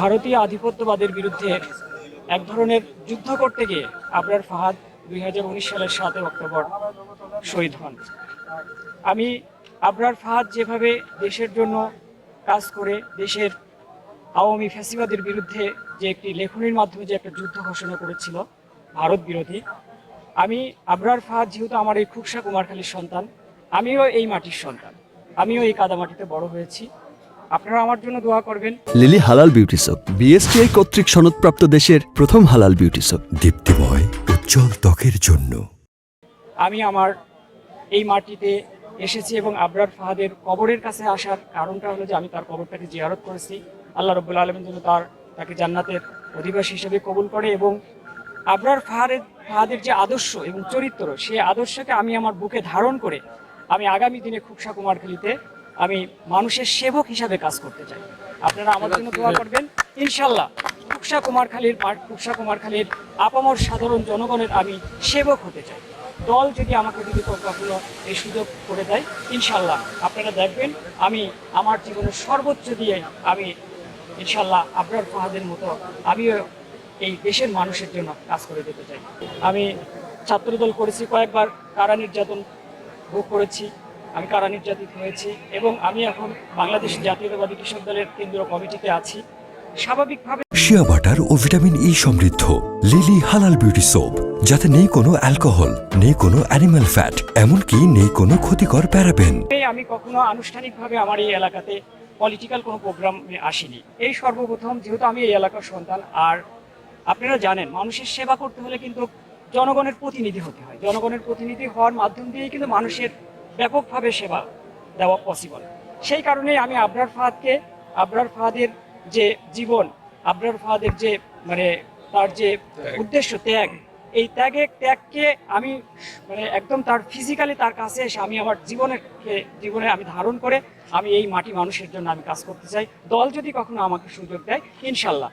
ভারতীয় আধিপত্যবাদের বিরুদ্ধে এক ধরনের যুদ্ধ করতে গিয়ে আবরার ফাহাদ 2019 সালের 7 অক্টোবর শহীদ হন। আমি আবরার ফাহাদ যেভাবে দেশের জন্য কাজ করে দেশের আওয়ামী ফ্যাসিবাদের বিরুদ্ধে যে একটি লেখনীর মাধ্যমে যে একটা যুদ্ধ ঘোষণা করেছিল ভারত বিরোধী, আমি আবরার ফাহাদ যেহেতু আমার এই খুকসা কুমারখালীর সন্তান, আমিও এই মাটির সন্তান, আমিও এই কাদামাটিতে বড় হয়েছি। আপনারা আমার জন্য দোয়া করবেন। লিলি হালাল বিউটি সোপ, বিএসটিআই কর্তৃক সনদপ্রাপ্ত দেশের প্রথম হালাল বিউটি সোপ, দীপ্তিময় উজ্জ্বল ত্বকের জন্য। আমি আমার এই মাটিতে এসেছি এবং আবরার ফাহাদের কবরের কাছে আসার কারণটা হলো যে আমি তার কবরটাকে জিয়ারত করেছি। আল্লাহ রাব্বুল আলামিন যেন তাকে জান্নাতের অধিবাসী হিসেবে কবুল করে এবং আবরার ফাহাদের যে আদর্শ এবং চরিত্র, সেই আদর্শকে আমি আমার বুকে ধারণ করে আমি আগামী দিনে খুকসা কুমারখালীতে আমি মানুষের সেবক হিসাবে কাজ করতে চাই। আপনারা আমার জন্য দোয়া করবেন। ইনশাল্লাহ খুকসা কুমারখালীর আপামর সাধারণ জনগণের আমি সেবক হতে চাই। দল যদি আমাকে কখনো এই সুযোগ করে দেয়, ইনশাল্লাহ আপনারা দেখবেন আমি আমার জীবনের সর্বোচ্চ দিয়ে আমি ইনশাল্লাহ আবরার ফাহাদের মতো আমিও এই দেশের মানুষের জন্য কাজ করে যেতে চাই। আমি ছাত্রদল করেছি, কয়েকবার কারা নির্যাতন ভোগ করেছি, আমি কারা নির্যাতিত হয়েছি এবং আমি এখন বাংলাদেশ জাতীয়তাবাদী কৃষক দলের কেন্দ্রীয় কমিটিতে আছি। স্বাভাবিকভাবে শিয়া বাটার ও ভিটামিন ই সমৃদ্ধ লিলি হালাল বিউটি সোপ, যাতে নেই কোনো অ্যালকোহল, নেই কোনো অ্যানিমাল ফ্যাট, এমনকি নেই কোনো ক্ষতিকর প্যারাবেন। আমি কখনো আনুষ্ঠানিকভাবে আমার এই এলাকাতে পলিটিক্যাল কোনো প্রোগ্রামে আসিনি, এই সর্বপ্রথম, যেহেতু আমি এই এলাকার সন্তান। আর আপনারা জানেন মানুষের সেবা করতে হলে কিন্তু জনগণের প্রতিনিধি হতে হয়। জনগণের প্রতিনিধি হওয়ার মাধ্যম দিয়েই কিন্তু মানুষের ব্যাপকভাবে সেবা দেওয়া পসিবল। সেই কারণেই আমি আবরার ফাহাদের যে জীবন, আবরার ফাহাদের যে তার যে উদ্দেশ্য এই ত্যাগকে আমি একদম তার ফিজিক্যালি তার কাছে এসে আমি আমার জীবনে আমি ধারণ করে আমি এই মাটি মানুষের জন্য আমি কাজ করতে চাই। দল যদি কখনো আমাকে সুযোগ দেয়, ইনশাল্লাহ